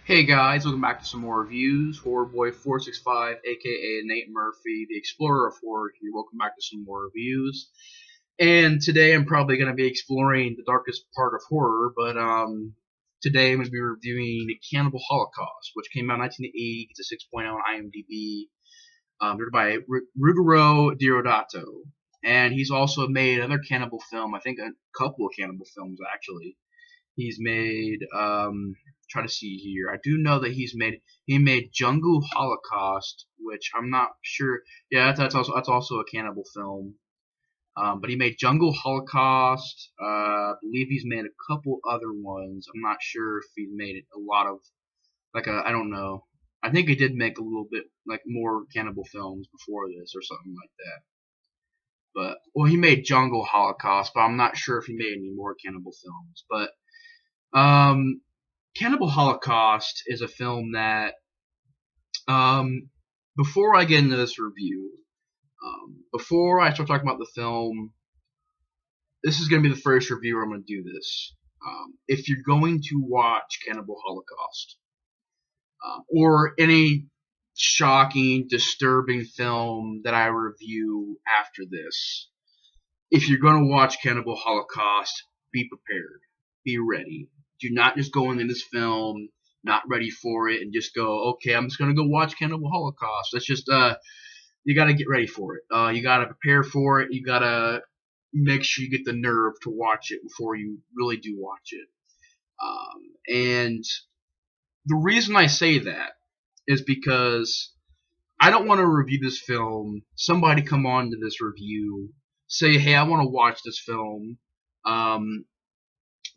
Hey guys, welcome back to some more reviews. Horrorboy465, aka Nate Murphy, the Explorer of Horror here. Welcome back to some more reviews. And today I'm probably going to be exploring the darkest part of horror, but today I'm going to be reviewing Cannibal Holocaust, which came out in 1980. It's a 6.0 on IMDb, written by Ruggero Deodato. And he's also made another cannibal film, I think a couple of cannibal films actually. He's made try to see here. I do know that he made Jungle Holocaust, which I'm not sure. Yeah, that's also a cannibal film. But he made Jungle Holocaust. I believe he's made a couple other ones. I'm not sure if he's made a lot of I don't know. I think he did make a little bit like more cannibal films before this or something like that. But well, he made Jungle Holocaust, but I'm not sure if he made any more cannibal films. But Cannibal Holocaust is a film that, before I get into this review, before I start talking about the film, this is going to be the first review where I'm going to do this. If you're going to watch Cannibal Holocaust, or any shocking, disturbing film that I review after this, if you're going to watch Cannibal Holocaust, be prepared. Be ready. Do not just go into this film not ready for it and just go, okay, I'm just gonna go watch Cannibal Holocaust. That's just you gotta get ready for it. You gotta prepare for it. You gotta make sure you get the nerve to watch it before you really do watch it. And the reason I say that is because I don't want to review this film. Somebody come on to this review, say, hey, I want to watch this film.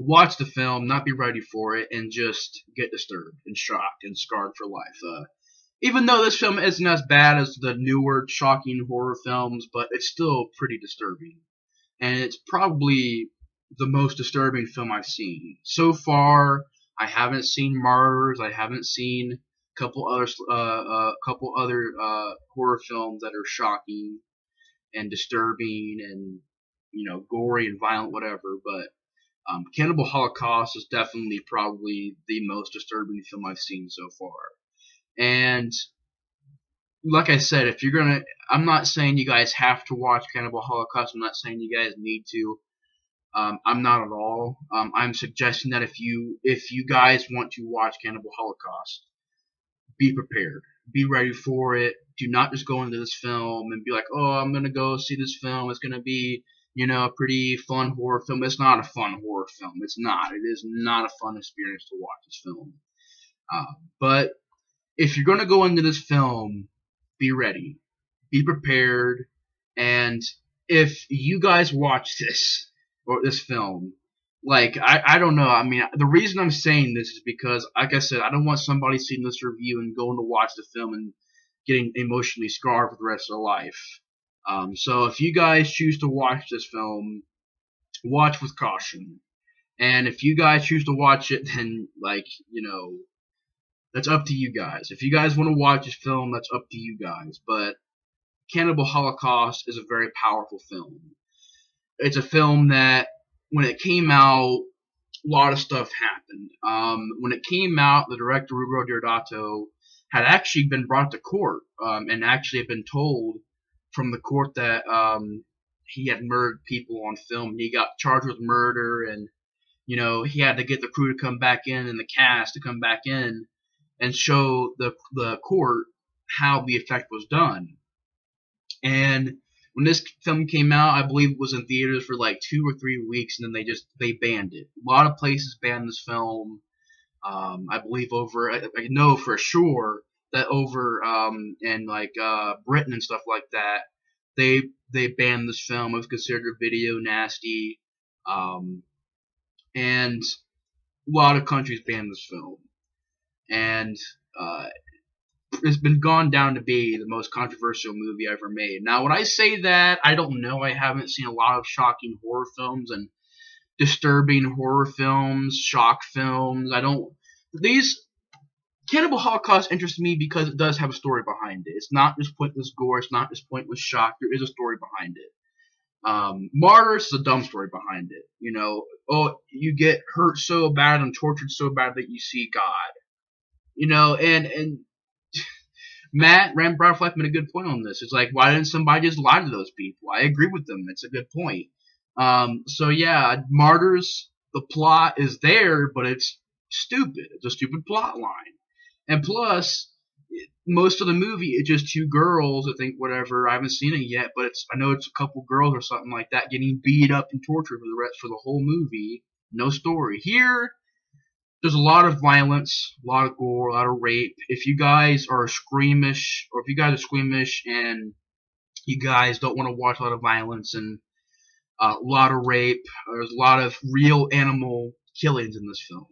Watch the film, not be ready for it, and just get disturbed and shocked and scarred for life. Even though this film isn't as bad as the newer shocking horror films, but it's still pretty disturbing. And it's probably the most disturbing film I've seen. So far, I haven't seen Martyrs, I haven't seen a couple other horror films that are shocking and disturbing and, gory and violent, whatever, but Cannibal Holocaust is definitely probably the most disturbing film I've seen so far. And like I said, if you're gonna, I'm not saying you guys have to watch Cannibal Holocaust. I'm not saying you guys need to. I'm not at all. I'm suggesting that if you guys want to watch Cannibal Holocaust, be prepared. Be ready for it. Do not just go into this film and be like, oh, I'm gonna go see this film. It's gonna be a pretty fun horror film. It's not a fun horror film. It's not. It is not a fun experience to watch this film. But if you're going to go into this film, be ready. Be prepared. And if you guys watch this film, I don't know. I mean, the reason I'm saying this is because, like I said, I don't want somebody seeing this review and going to watch the film and getting emotionally scarred for the rest of their life. So if you guys choose to watch this film, watch with caution. And if you guys choose to watch it, then, that's up to you guys. If you guys want to watch this film, that's up to you guys. But Cannibal Holocaust is a very powerful film. It's a film that, when it came out, a lot of stuff happened. When it came out, the director, Ruggero Deodato, had actually been brought to court, and actually had been told from the court that he had murdered people on film. He got charged with murder, and he had to get the crew to come back in and the cast to come back in and show the court how the effect was done. And when this film came out, I believe it was in theaters for like 2 or 3 weeks, and then they banned it. A lot of places banned this film. I believe I know for sure that over in Britain and stuff like that, they banned this film. It was considered a video nasty, and a lot of countries banned this film, and it's been gone down to be the most controversial movie ever made. Now, when I say that, I don't know. I haven't seen a lot of shocking horror films and disturbing horror films, shock films. These Cannibal Holocaust interests me because it does have a story behind it. It's not just pointless gore. It's not just pointless shock. There is a story behind it. Martyrs is a dumb story behind it. You get hurt so bad and tortured so bad that you see God. And Matt Rambrafleck made a good point on this. It's like, why didn't somebody just lie to those people? I agree with them. It's a good point. So yeah, Martyrs, the plot is there, but it's stupid. It's a stupid plot line. And plus, most of the movie it's just two girls. I think whatever. I haven't seen it yet, but I know it's a couple girls or something like that getting beat up and tortured for the whole movie. No story here. There's a lot of violence, a lot of gore, a lot of rape. If you guys are squeamish, or if you guys are squeamish and you guys don't want to watch a lot of violence and a lot of rape, there's a lot of real animal killings in this film.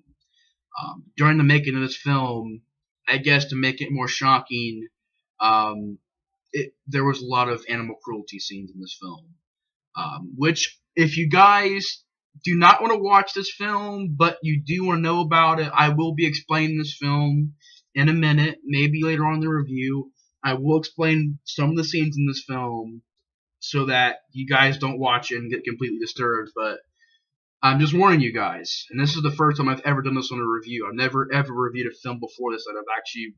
During the making of this film, I guess to make it more shocking, there was a lot of animal cruelty scenes in this film. Which, if you guys do not want to watch this film, but you do want to know about it, I will be explaining this film in a minute, maybe later on in the review. I will explain some of the scenes in this film so that you guys don't watch it and get completely disturbed, but I'm just warning you guys, and this is the first time I've ever done this on a review. I've never ever reviewed a film before this that I've actually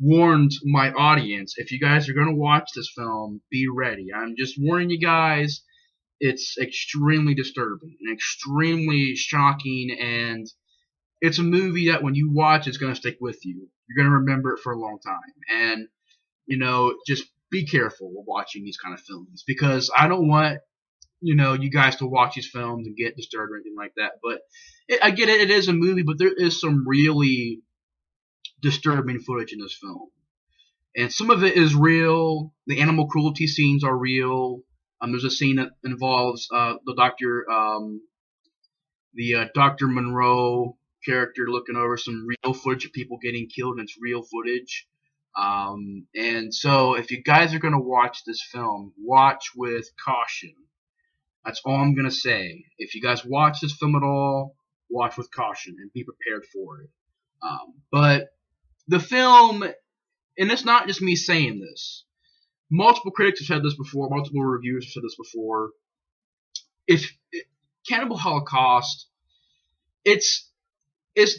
warned my audience. If you guys are gonna watch this film, be ready. I'm just warning you guys. It's extremely disturbing and extremely shocking, and it's a movie that when you watch, it's gonna stick with you. You're gonna remember it for a long time, and just be careful with watching these kind of films because I don't want you guys to watch these films and get disturbed or anything like that. But I get it; it is a movie, but there is some really disturbing footage in this film, and some of it is real. The animal cruelty scenes are real. There's a scene that involves the Dr. Monroe character looking over some real footage of people getting killed, and it's real footage. And so, if you guys are gonna watch this film, watch with caution. That's all I'm gonna say. If you guys watch this film at all, watch with caution and be prepared for it. But the film, and it's not just me saying this. Multiple critics have said this before. Multiple reviewers have said this before. Cannibal Holocaust, it's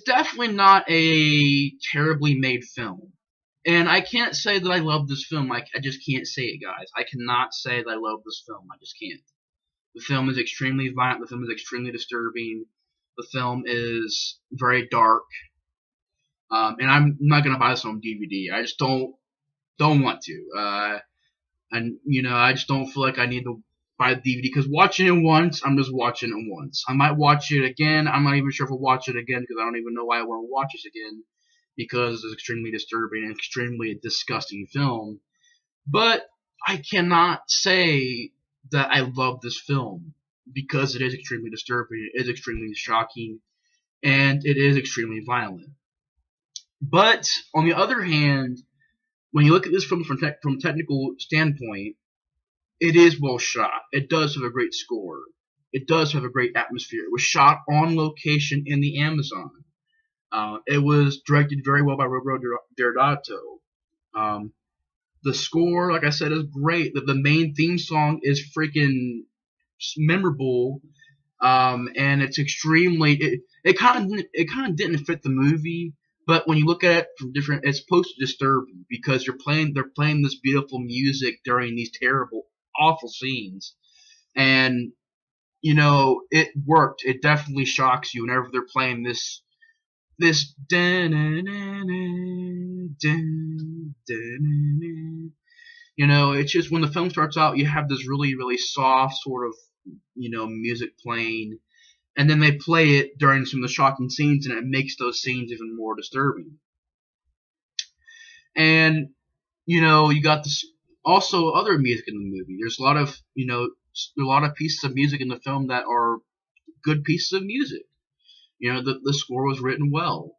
definitely not a terribly made film. And I can't say that I love this film. I just can't say it, guys. I cannot say that I love this film. I just can't. The film is extremely violent. The film is extremely disturbing. The film is very dark. And I'm not gonna buy this on DVD. I just don't want to. And I just don't feel like I need to buy the DVD because watching it once, I'm just watching it once. I might watch it again. I'm not even sure if I'll watch it again because I don't even know why I want to watch this again because it's extremely disturbing and extremely disgusting film. But I cannot say that I love this film because it is extremely disturbing, it is extremely shocking, and it is extremely violent. But on the other hand, when you look at this film from a technical standpoint, it is well shot. It does have a great score. It does have a great atmosphere. It was shot on location in the Amazon. It was directed very well by Roberto Deodato. The score, like I said, is great. The main theme song is freaking memorable, and it's extremely. It kind of didn't fit the movie, but when you look at it from different, it's supposed to disturb you because they're playing this beautiful music during these terrible, awful scenes, and it worked. It definitely shocks you whenever they're playing this. It's just when the film starts out, you have this really, really soft sort of, music playing, and then they play it during some of the shocking scenes, and it makes those scenes even more disturbing. And, you got this also other music in the movie. There's a lot of pieces of music in the film that are good pieces of music. The score was written well.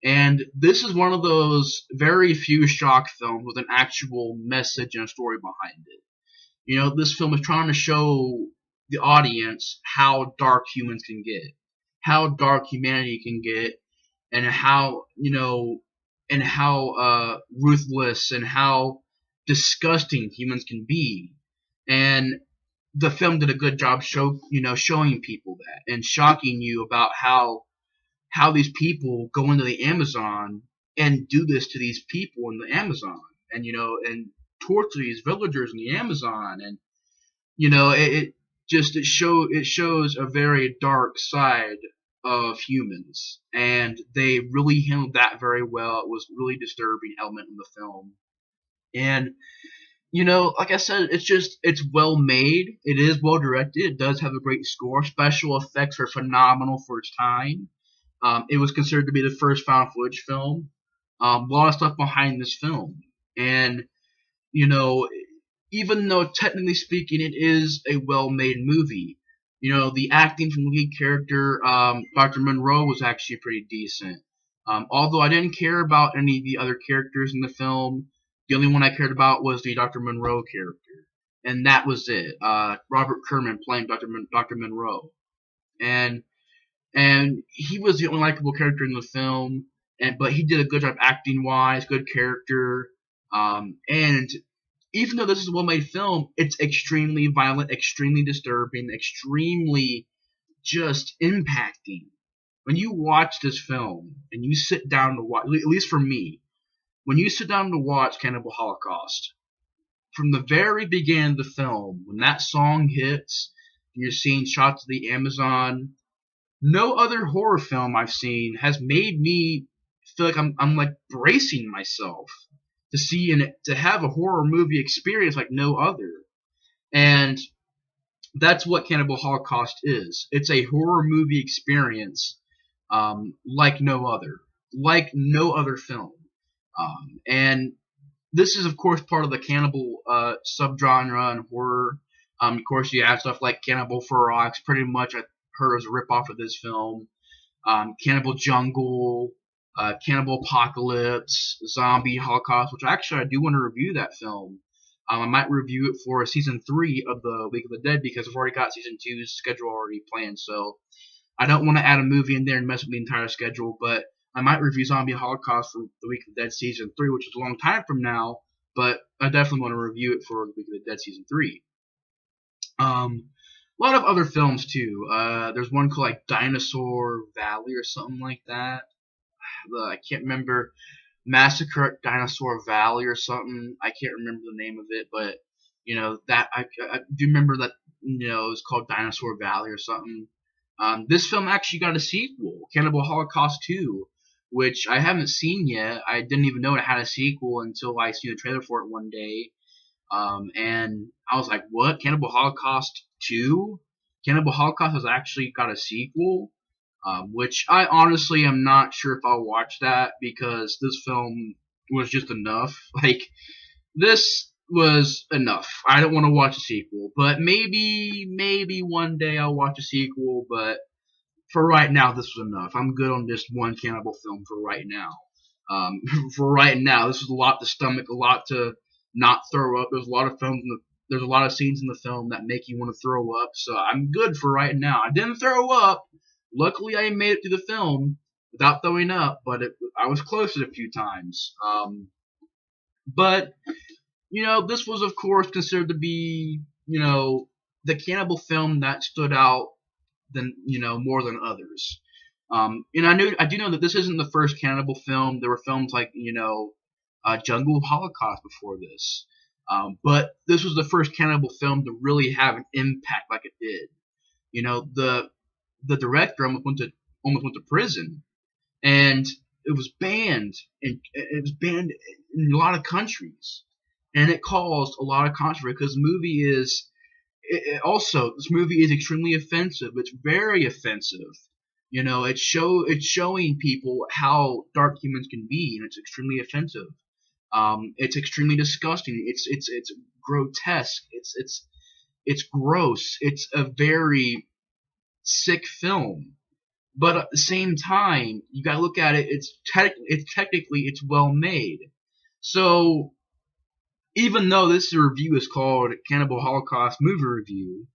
And this is one of those very few shock films with an actual message and a story behind it. This film is trying to show the audience how dark humans can get, how dark humanity can get, and how ruthless and how disgusting humans can be. And the film did a good job showing people that and shocking you about how these people go into the Amazon and do this to these people in the Amazon, and and torture these villagers in the Amazon, and it shows a very dark side of humans, and they really handled that very well. It was a really disturbing element in the film, and like I said, it's well made. It is well directed. It does have a great score. Special effects are phenomenal for its time. It was considered to be the first found footage film. A lot of stuff behind this film, and you know, even though technically speaking it is a well-made movie, the acting from the lead character, Dr. Monroe, was actually pretty decent. Although I didn't care about any of the other characters in the film, the only one I cared about was the Dr. Monroe character, and that was it. Robert Kerman playing Dr. Monroe, and he was the only likable character in the film, but he did a good job acting wise, good character, and even though this is a well-made film, it's extremely violent, extremely disturbing, extremely just impacting. When you watch this film and you sit down to watch, at least for me, when you sit down to watch Cannibal Holocaust, from the very beginning of the film, when that song hits, and you're seeing shots of the Amazon, no other horror film I've seen has made me feel like I'm like bracing myself to see and to have a horror movie experience like no other. And that's what Cannibal Holocaust is. It's a horror movie experience like no other film. And this is, of course, part of the cannibal subgenre and horror. Of course, you have stuff like Cannibal Ferox, pretty much I heard as a ripoff of this film. Cannibal Jungle, Cannibal Apocalypse, Zombie Holocaust, which actually I do want to review that film. I might review it for season 3 of the Week of the Dead because I've already got season 2's schedule already planned. So I don't want to add a movie in there and mess with the entire schedule, but I might review Zombie Holocaust for the Week of the Dead season 3, which is a long time from now, but I definitely want to review it for the Week of the Dead season 3. A lot of other films too. There's one called like Dinosaur Valley or something like that. I can't remember. Massacre at Dinosaur Valley or something. I can't remember the name of it, but that I do remember that it was called Dinosaur Valley or something. This film actually got a sequel, Cannibal Holocaust 2, which I haven't seen yet. I didn't even know it had a sequel until I seen the trailer for it one day. And I was like, what? Cannibal Holocaust 2? Cannibal Holocaust has actually got a sequel? Which I honestly am not sure if I'll watch that because this film was just enough. Like, this was enough. I don't want to watch a sequel, but maybe one day I'll watch a sequel, but for right now, this was enough. I'm good on this one cannibal film for right now. For right now, this is a lot to stomach, a lot to not throw up. There's a lot of there's a lot of scenes in the film that make you want to throw up, so I'm good for right now. I didn't throw up. Luckily, I made it through the film without throwing up, but I was close a few times. But this was, of course, considered to be, the cannibal film that stood out more than others. And I do know that this isn't the first cannibal film. There were films like, Jungle Holocaust before this. But this was the first cannibal film to really have an impact like it did. The director almost went to prison, and it was banned, and it was banned in a lot of countries, and it caused a lot of controversy because the movie is this movie is extremely offensive. It's very offensive. It's showing people how dark humans can be, and it's extremely offensive. It's extremely disgusting. It's grotesque. It's gross. It's a very sick film, but at the same time, you gotta look at it. It's technically well made. So even though this review is called Cannibal Holocaust Movie Review,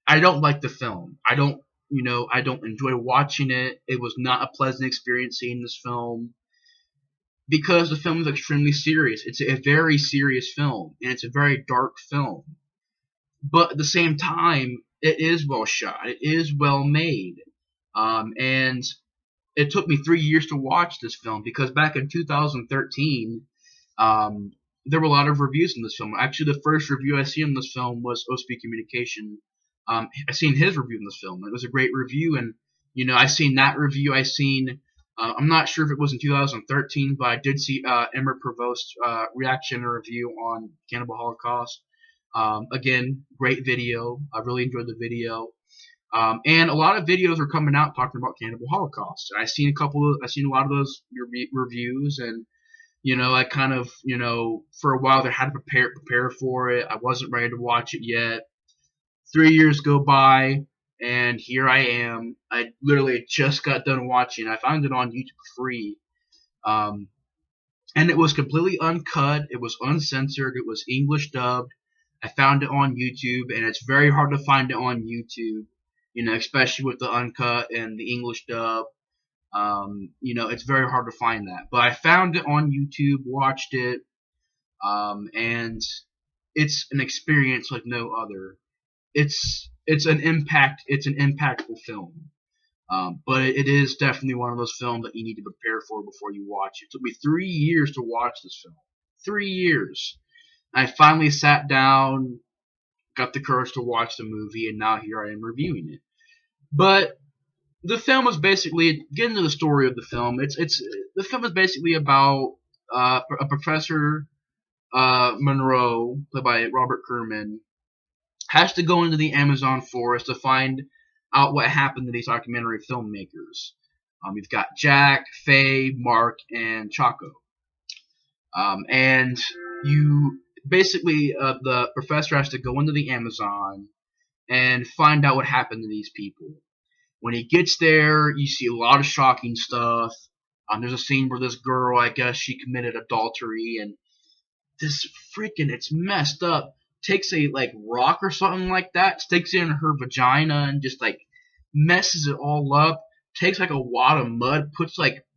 I don't like the film. I don't enjoy watching it. It was not a pleasant experience seeing this film because the film is extremely serious. It's a very serious film, and it's a very dark film. But at the same time, it is well shot. It is well made. And it took me 3 years to watch this film because back in 2013, there were a lot of reviews in this film. Actually, the first review I seen in this film was OSP Communication. I seen his review in this film. It was a great review, and I seen that review. I seen. I'm not sure if it was in 2013, but I did see Emmer Provost's reaction and review on Cannibal Holocaust. Again, great video. I really enjoyed the video. And a lot of videos are coming out talking about Cannibal Holocaust. I seen a lot of those reviews, and I kind of, for a while there had to prepare for it. I wasn't ready to watch it yet. 3 years go by, and here I am. I literally just got done watching. I found it on YouTube free, and it was completely uncut. It was uncensored. It was English dubbed. I found it on YouTube, and it's very hard to find it on YouTube. Especially with the uncut and the English dub. It's very hard to find that. But I found it on YouTube, watched it, and it's an experience like no other. It's an impactful film. But it is definitely one of those films that you need to prepare for before you watch it. It took me 3 years to watch this film. 3 years. I finally sat down, got the courage to watch the movie, and now here I am reviewing it. But the film is basically, getting to the story of the film, the film is basically about a Professor Monroe, played by Robert Kerman, has to go into the Amazon forest to find out what happened to these documentary filmmakers. You've got Jack, Faye, Mark, and Chaco. And you basically, the professor has to go into the Amazon and find out what happened to these people. When he gets there, you see a lot of shocking stuff. There's a scene where this girl, I guess she committed adultery, and this it's messed up, takes a rock or something like that, sticks it in her vagina, and just messes it all up. Takes a wad of mud, puts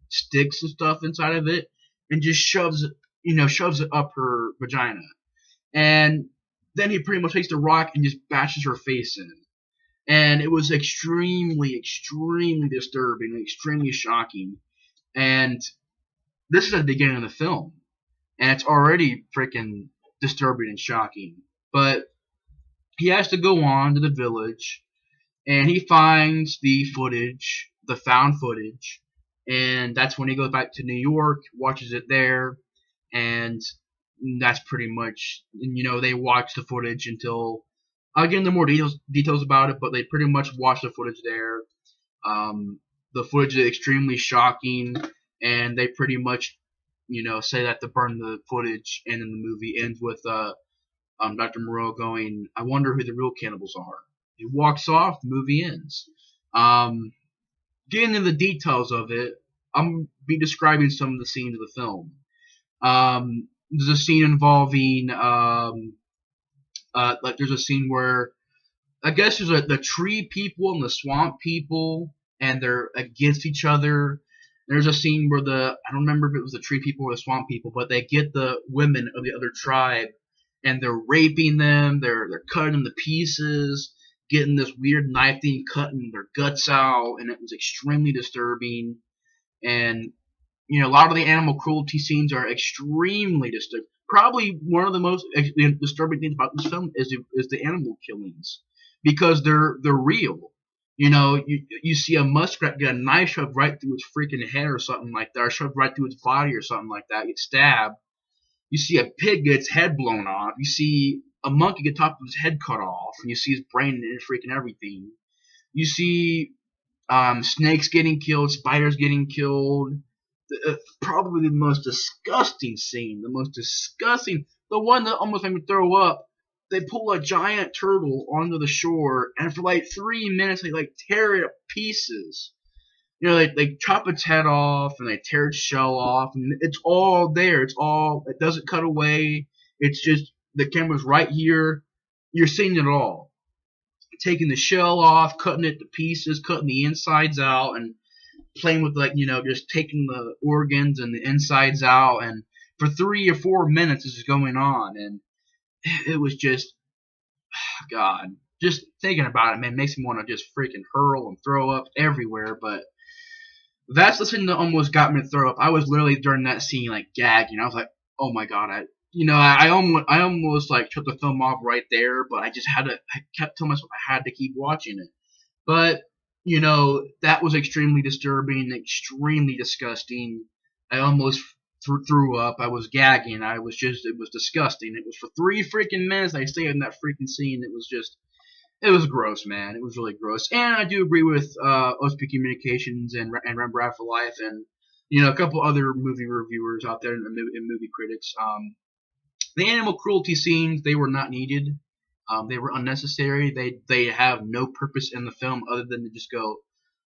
sticks and stuff inside of it, and just shoves it up her vagina. And then he pretty much takes the rock and just bashes her face in. And it was extremely, extremely disturbing, extremely shocking. And this is at the beginning of the film. And it's already freaking disturbing and shocking. But he has to go on to the village, and he finds the footage, the found footage. And that's when he goes back to New York, watches it there, and that's pretty much, they watch the footage until, I'll get into more details about it, but they pretty much watch the footage there. The footage is extremely shocking, and they pretty much, say that to burn the footage, and then the movie ends with Dr. Moreau going, "I wonder who the real cannibals are." He walks off, the movie ends. Getting into the details of it, I'm going to be describing some of the scenes of the film. There's a scene involving, there's a scene where, I guess there's the tree people and the swamp people, and they're against each other. There's a scene where I don't remember if it was the tree people or the swamp people, but they get the women of the other tribe, and they're raping them, they're cutting them to pieces, getting this weird knife thing, cutting their guts out, and it was extremely disturbing. And a lot of the animal cruelty scenes are extremely disturbing. Probably one of the most disturbing things about this film is the animal killings, because they're real. You see a muskrat get a knife shoved right through its freaking head or something like that, or shoved right through its body or something like that, get stabbed. You see a pig get its head blown off. You see a monkey get top of his head cut off, and you see his brain and freaking everything. You see snakes getting killed, spiders getting killed. Probably the most disgusting scene, the one that almost made me throw up. They pull a giant turtle onto the shore, and for 3 minutes they tear it to pieces. They chop its head off, and they tear its shell off, and it's all there. It doesn't cut away. It's just, the camera's right here. You're seeing it all. Taking the shell off, cutting it to pieces, cutting the insides out, and playing with just taking the organs and the insides out. And for 3 or 4 minutes this is going on, and it was just, God, just thinking about it, man, makes me want to just freaking hurl and throw up everywhere. But That's the thing that almost got me to throw up. I was literally during that scene like gagging. I was like, oh my god, I almost like took the film off right there, but I just had to. I kept telling myself I had to keep watching it. But that was extremely disturbing, extremely disgusting. I almost threw up. I was gagging. It was disgusting. It was for 3 freaking minutes. I stayed in that freaking scene. It was gross, man. It was really gross. And I do agree with OSP Communications and Rembrandt for Life and a couple other movie reviewers out there and movie critics. The animal cruelty scenes, they were not needed. They were unnecessary. They have no purpose in the film other than to just go,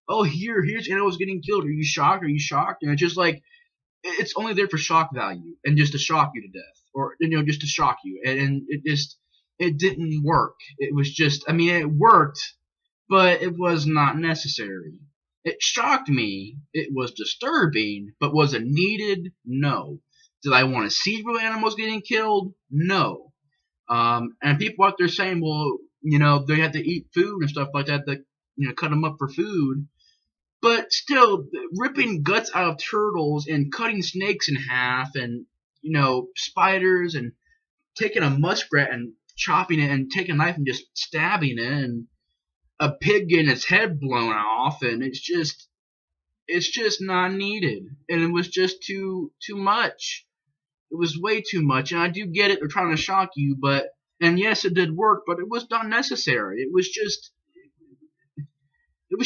oh, here's animals getting killed. Are you shocked? Are you shocked? And it's just like it's only there for shock value and just to shock you to death, or just to shock you. And it didn't work. It was just, I mean, it worked, but it was not necessary. It shocked me. It was disturbing, but was it needed? No. Did I want to see real animals getting killed? No. And people out there saying, well, they have to eat food and stuff like that, cut them up for food. But still, ripping guts out of turtles and cutting snakes in half and, spiders and taking a muskrat and chopping it and taking a knife and just stabbing it and a pig getting its head blown off, and it's just not needed. And it was just too much. It was way too much. And I do get it, they're trying to shock you, and yes, it did work, but it was not necessary. It was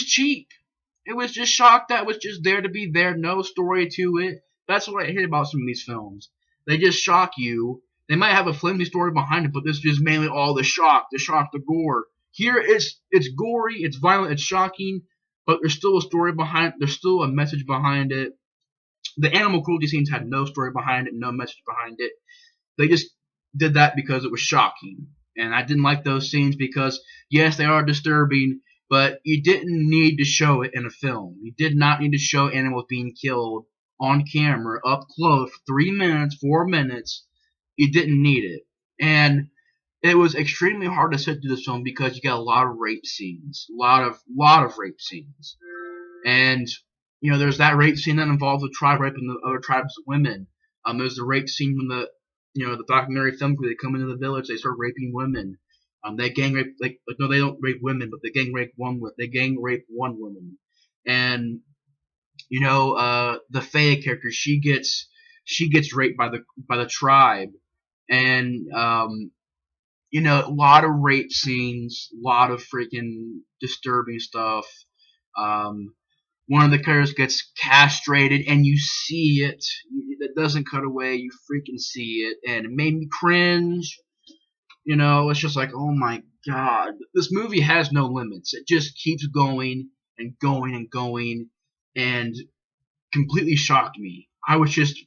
cheap. It was just shock that was just there to be there, no story to it. That's what I hate about some of these films. They just shock you. They might have a flimsy story behind it, but this is just mainly all the shock, the gore. Here it's gory, it's violent, it's shocking, but there's still a story behind it. There's still a message behind it. The animal cruelty scenes had no story behind it, no message behind it. They just did that because it was shocking. And I didn't like those scenes because, yes, they are disturbing, but you didn't need to show it in a film. You did not need to show animals being killed on camera, up close, for 3 minutes, 4 minutes. You didn't need it. And it was extremely hard to sit through this film because you got a lot of rape scenes. A lot of rape scenes. And, there's that rape scene that involves the tribe raping the other tribes of women. There's the rape scene when the documentary film crew, they come into the village, they start raping women. They gang rape, no, they don't rape women, but they gang rape one woman. And, the Faye character, she gets raped by the tribe. And, a lot of rape scenes, a lot of freaking disturbing stuff. One of the characters gets castrated, and you see it. It doesn't cut away. You freaking see it, and it made me cringe. It's just like, oh my god, this movie has no limits. It just keeps going and going and going, and completely shocked me. I was just,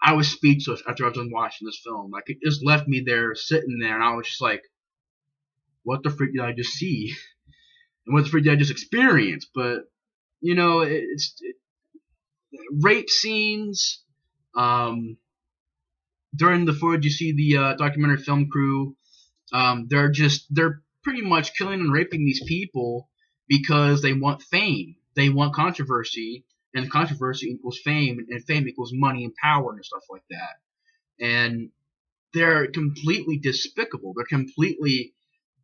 I was speechless after I was done watching this film. Like, it just left me there, sitting there, and I was just like, what the freak did I just see? And what the freak did I just experience? But, rape scenes, during the footage, you see the documentary film crew, they're pretty much killing and raping these people because they want fame. They want controversy, and controversy equals fame, and fame equals money and power and stuff like that. And they're completely despicable. They're completely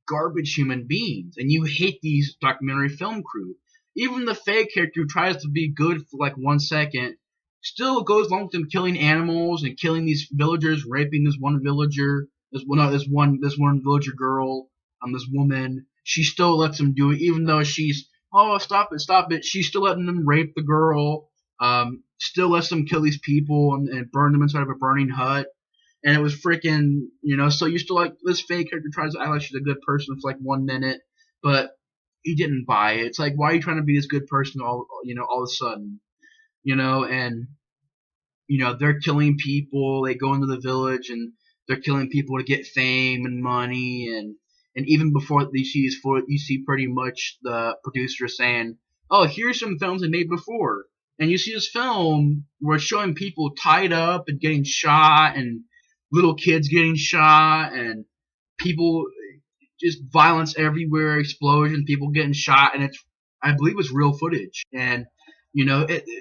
garbage human beings, and you hate these documentary film crew. Even the fake character who tries to be good for like 1 second still goes along with them killing animals and killing these villagers, raping this one villager, this one villager girl, this woman. She still lets them do it, even though she's, oh, stop it. She's still letting them rape the girl. Still lets them kill these people and burn them inside of a burning hut. And it was freaking, so you still like, this fake character tries to act like she's a good person for like 1 minute, but he didn't buy it. It's like, why are you trying to be this good person all of a sudden? And, they're killing people. They go into the village and they're killing people to get fame and money. And even before you see this footage, you see pretty much the producer saying, oh, here's some films they made before. And you see this film where it's showing people tied up and getting shot, and little kids getting shot, and people, just violence everywhere, explosions, people getting shot, and I believe it was real footage, and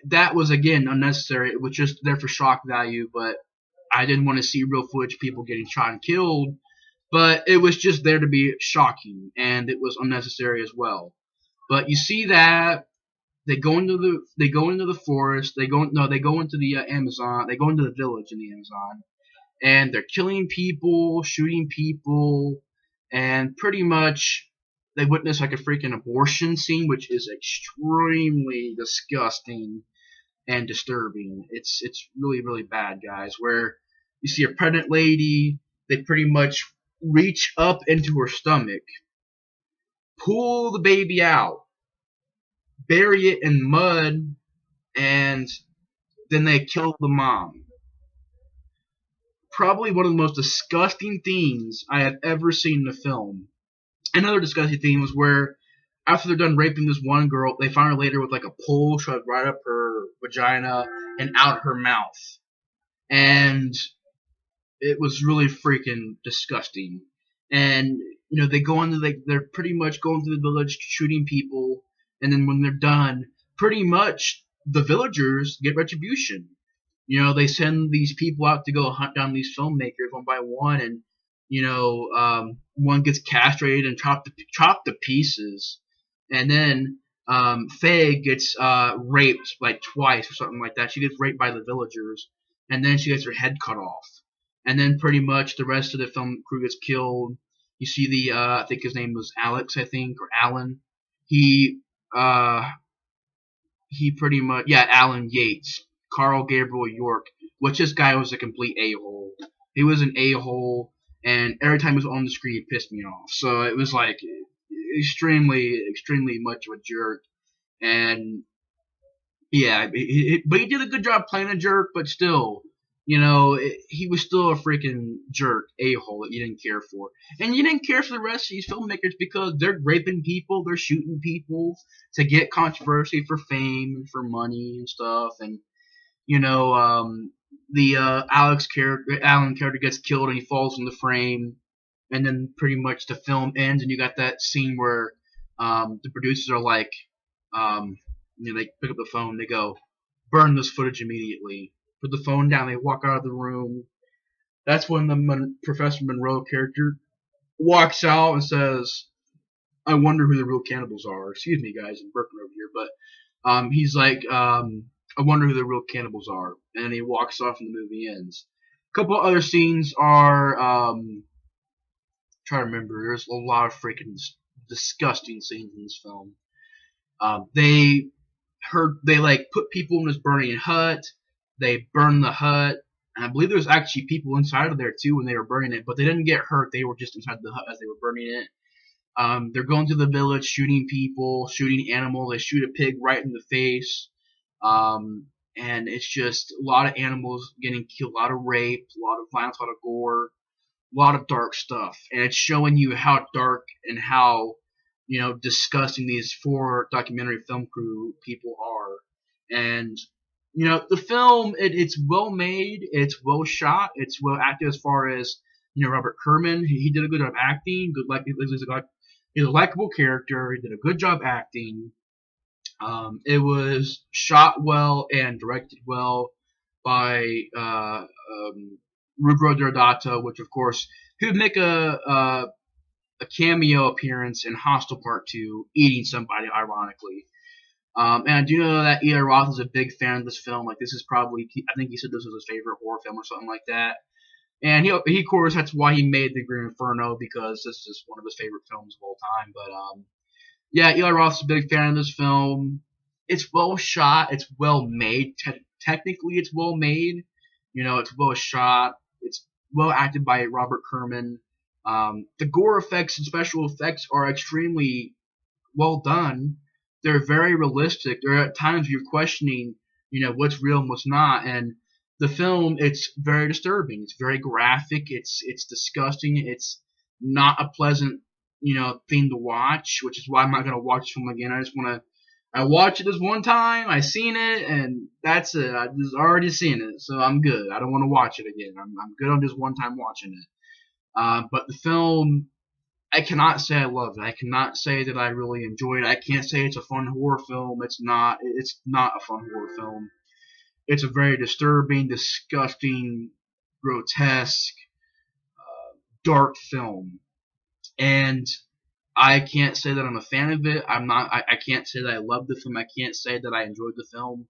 that was again unnecessary. It was just there for shock value, but I didn't want to see real footage of people getting shot and killed. But it was just there to be shocking, and it was unnecessary as well. But you see that they go into the forest. They go into the Amazon. They go into the village in the Amazon, and they're killing people, shooting people, and pretty much they witness like a freaking abortion scene, which is extremely disgusting and disturbing. It's really really bad, guys. Where you see a pregnant lady, they pretty much reach up into her stomach, pull the baby out, bury it in mud, and then they kill the mom. Probably one of the most disgusting things I have ever seen in a film. Another disgusting thing was where after they're done raping this one girl, they find her later with like a pole shoved right up her vagina and out her mouth. And it was really freaking disgusting. And they go into they're pretty much going through the village shooting people, and then when they're done, pretty much the villagers get retribution. They send these people out to go hunt down these filmmakers one by one, and one gets castrated and chopped to pieces, and then Faye gets raped like twice or something like that. She gets raped by the villagers, and then she gets her head cut off, and then pretty much the rest of the film crew gets killed. You see the I think his name was Alex, I think, or Alan. He pretty much, yeah, Alan Yates, Carl Gabriel York, which this guy was a complete a-hole. He was an a-hole, and every time he was on the screen, he pissed me off. So it was like extremely, extremely much of a jerk. And yeah, but he did a good job playing a jerk, but still, he was still a freaking jerk, a-hole that you didn't care for. And you didn't care for the rest of these filmmakers because they're raping people, they're shooting people to get controversy for fame and for money and stuff. And, the Alan character gets killed and he falls in the frame. And then pretty much the film ends and you got that scene where the producers are like, they pick up the phone, they go, burn this footage immediately. Put the phone down, they walk out of the room. That's when the Professor Monroe character walks out and says, I wonder who the real cannibals are. Excuse me, guys, I'm burping over here. But he's like, I wonder who the real cannibals are. And he walks off and the movie ends. A couple other scenes are, trying to remember, there's a lot of freaking disgusting scenes in this film. They like put people in this burning hut. They burned the hut, and I believe there was actually people inside of there too when they were burning it, but they didn't get hurt. They were just inside the hut as they were burning it. They're going to the village, shooting people, shooting animals. They shoot a pig right in the face, and it's just a lot of animals getting killed, a lot of rape, a lot of violence, a lot of gore, a lot of dark stuff, and it's showing you how dark and how disgusting these 4 documentary film crew people are. And the film, it's well made, it's well shot, it's well acted as far as, Robert Kerman, he did a good job acting, he's a likable character, he did a good job acting. It was shot well and directed well by Ruggiero Deodato, which of course, he would make a cameo appearance in Hostel Part 2, eating somebody, ironically. And I do know that Eli Roth is a big fan of this film. Like, this is probably, I think he said this was his favorite horror film or something like that. And he of course, that's why he made The Green Inferno, because this is one of his favorite films of all time. But, yeah, Eli Roth's a big fan of this film. It's well shot. It's well made. Technically, it's well made. It's well shot. It's well acted by Robert Kerman. The gore effects and special effects are extremely well done. They're very realistic. There are at times you're questioning, what's real and what's not. And the film, it's very disturbing. It's very graphic. It's disgusting. It's not a pleasant, thing to watch, which is why I'm not gonna watch the film again. I watched it this one time. I seen it, and that's it. I just already seen it, so I'm good. I don't want to watch it again. I'm good on just one time watching it. But the film, I cannot say I loved it. I cannot say that I really enjoyed it. I can't say it's a fun horror film. It's not. It's not a fun horror film. It's a very disturbing, disgusting, grotesque, dark film. And I can't say that I'm a fan of it. I'm not. I can't say that I love the film. I can't say that I enjoyed the film.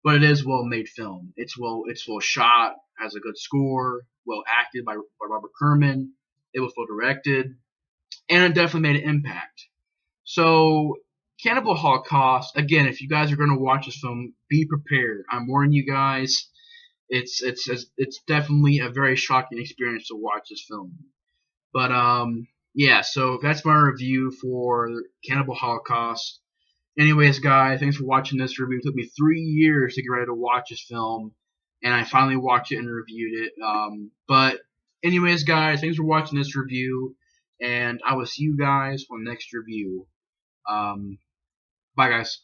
But it is well made film. It's well shot, has a good score, well acted by Robert Kerman. It was well directed, and it definitely made an impact. So, Cannibal Holocaust. Again, if you guys are going to watch this film, be prepared. I'm warning you guys. It's definitely a very shocking experience to watch this film. But yeah. So that's my review for Cannibal Holocaust. Anyways, guys, thanks for watching this review. It took me 3 years to get ready to watch this film, and I finally watched it and reviewed it. But anyways, guys, thanks for watching this review, and I will see you guys on the next review. Bye, guys.